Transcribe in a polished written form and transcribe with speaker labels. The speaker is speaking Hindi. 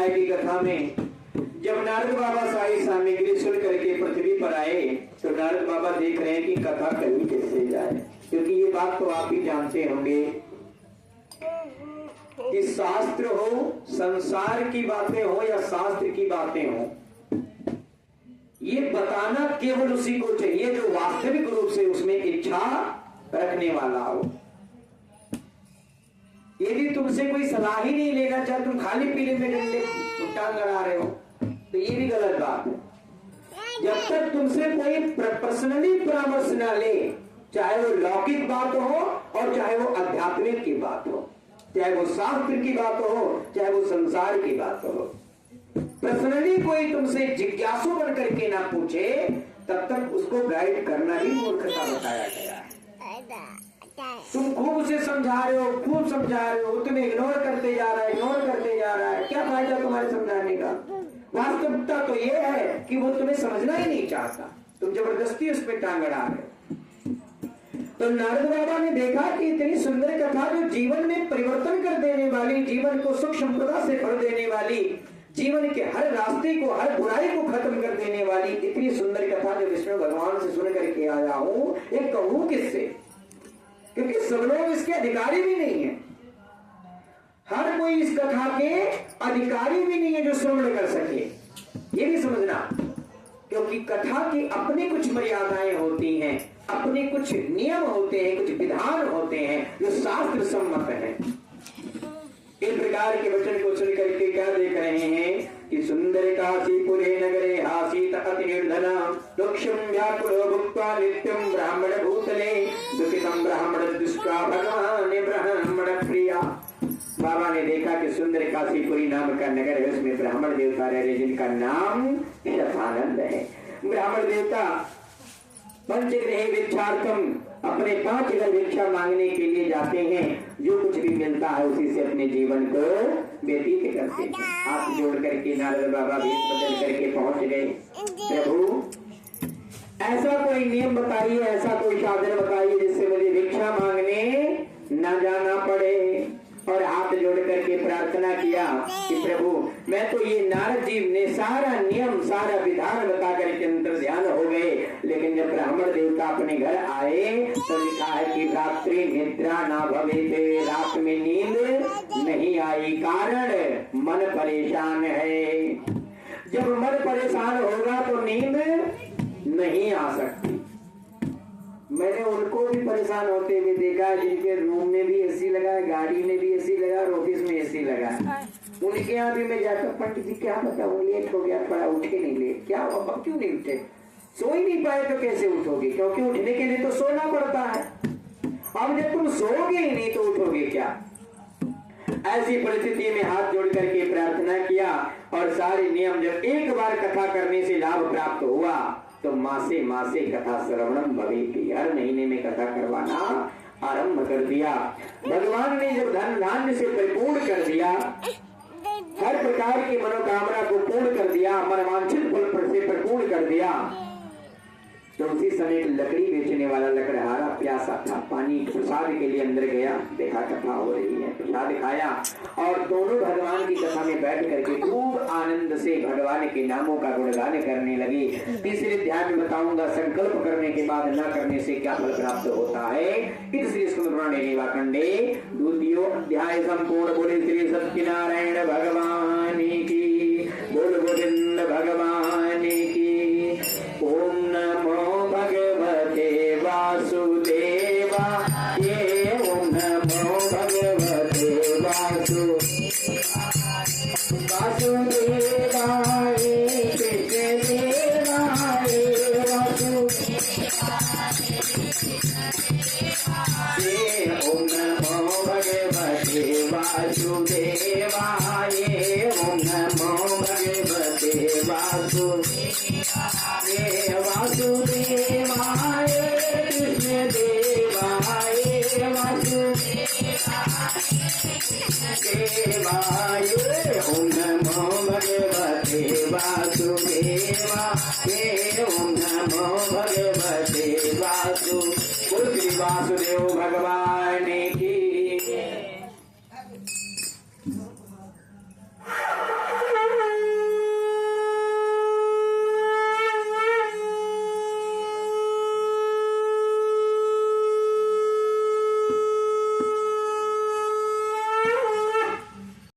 Speaker 1: है कि कथा में जब नारद बाबा सारी सामग्री सुन करके पृथ्वी पर आए तो नारद बाबा देख रहे हैं कि कथा कहीं कैसे जाए, क्योंकि ये बात तो आप ही जानते होंगे कि शास्त्र हो, संसार की बातें हो या शास्त्र की बातें हो, ये बताना केवल उसी को चाहिए जो वास्तविक रूप से उसमें इच्छा रखने वाला हो। यदि तुमसे कोई सलाह ही नहीं लेना चाहे, तुम खाली पीले में डंडे टांग लड़ा रहे हो, तो ये भी गलत बात है। जब तक तुमसे कोई पर्सनली परामर्श ना ले, चाहे वो लौकिक बात हो और चाहे वो आध्यात्मिक की बात हो, चाहे वो शास्त्र की बात हो, चाहे वो संसार की बात हो, पर्सनली कोई तुमसे जिज्ञासु बन करके ना पूछे, तब तक उसको गाइड करना ही मूर्खता बताया गया है। तुम खूब उसे समझा रहे हो, खूब समझा रहे हो, तुम्हें इग्नोर करते जा रहा है, इग्नोर करते जा रहा है, क्या फायदा तुम्हारे समझाने का? वास्तविकता तो ये है कि वो तुम्हें समझना ही नहीं चाहता, तुम जबरदस्ती उस पर टांग अड़ा रहे हो। तो नारद बाबा ने देखा कि इतनी सुंदर कथा जो जीवन में परिवर्तन कर देने वाली, जीवन को सुख संपदा से भर देने वाली, जीवन के हर रास्ते को, हर बुराई को खत्म कर देने वाली इतनी सुंदर कथा जो विष्णु भगवान से सुन करके आया हूं, एक कहूं किससे? क्योंकि सब लोग इसके अधिकारी भी नहीं है, हर कोई इस कथा के अधिकारी भी नहीं है जो श्रवण कर सके, ये भी समझना। क्योंकि कथा की अपनी कुछ मर्यादाएं होती हैं, अपने कुछ नियम होते हैं, कुछ विधान होते हैं जो शास्त्र सम्मत है। इस प्रकार के वचन को सुन करके क्या देख रहे हैं कि सुंदर काशीपुरे नगरे आसीत अति निर्धना दोक्षम व्याकुलो भुक्त्वा नित्यम ब्राह्मण भूतले दुखितम ब्राह्मण दुष्टा भगवान ब्राह्मण प्रिया। बाबा ने देखा कि सुंदर काशीपुरी नाम का नगर है, उसमें ब्राह्मण देवता रह रहे जिनका नाम शतानंद है। ब्राह्मण देवता पंचग्रह भिक्षार्थम अपने 5 घर भिक्षा मांगने के लिए जाते हैं, जो कुछ भी मिलता है उसी से अपने जीवन को व्यतीत करते हैं। हाथ जोड़ करके नारद बाबा भेष बदल करके पहुंच गए। प्रभु ऐसा कोई नियम बताइए, ऐसा कोई साधन बताइए जिससे मुझे भिक्षा मांगने न जाना पड़े। और हाथ जोड़ करके प्रार्थना किया कि प्रभु मैं तो ये नारद जी ने सारा नियम, सारा विधान बता करके अंतर ध्यान हो गए, लेकिन जब ब्राह्मण देवता अपने घर आए तो लिखा है कि रात्रि निद्रा ना भवेते, रात में नींद नहीं आई, कारण मन परेशान है। जब मन परेशान होगा तो नींद नहीं आ सकती। मैंने उनको भी परेशान होते हुए देखा है जिनके रूम में भी एसी लगा है, गाड़ी में भी एसी लगा और ऑफिस में एसी लगा है। उनके यहाँ भी मैं जाकर पंडित जी क्या बताऊँ, लेट हो गया थोड़ा, उठे नहीं, लेट क्या अब क्यों नहीं उठे? सो ही नहीं पाए तो कैसे उठोगे? क्योंकि उठने के लिए तो सोना पड़ता है। अब जब तुम सोओगे ही नहीं तो उठोगे क्या? ऐसी परिस्थिति में हाथ जोड़ करके प्रार्थना किया और सारे नियम, जब एक बार कथा करने से लाभ प्राप्त हुआ तो मासे मासे कथा श्रवणम भवेति, हर महीने में कथा करवाना आरंभ कर दिया। भगवान ने जब धन धान्य से परिपूर्ण कर दिया, हर प्रकार की मनोकामना को पूर्ण कर दिया, मनवांछित फल से परिपूर्ण कर दिया, तो उसी समय लकड़ी बेचने वाला लकड़हारा प्यासा था, पानी प्रसाद के लिए अंदर गया, देखा कथा हो रही है, प्रसाद खाया और दोनों भगवान की कथा में बैठ करके खूब आनंद से भगवान के नामों का गुणगान करने लगे। तीसरे अध्याय में बताऊंगा संकल्प करने के बाद न करने से क्या फल प्राप्त होता है। इसलिए खंडे द्वितीय अध्याय संपूर्ण। बोले श्री सत्यनारायण भगवान की, बोल गोविंद भगवान की। ओम नमो भगवते वासुदेवा ये, ओम नमो भगवते वासुदेवाय कृष्ण देवाय ओम नमो भगवते वासुदेवाय, ओम नमो भगवते वासुदेवाय कृष्ण देवाय वासुदेवाय, ओम नमो भगवते वासुदेवाय, ओम नमो भगवते वासुदेव भगवान की।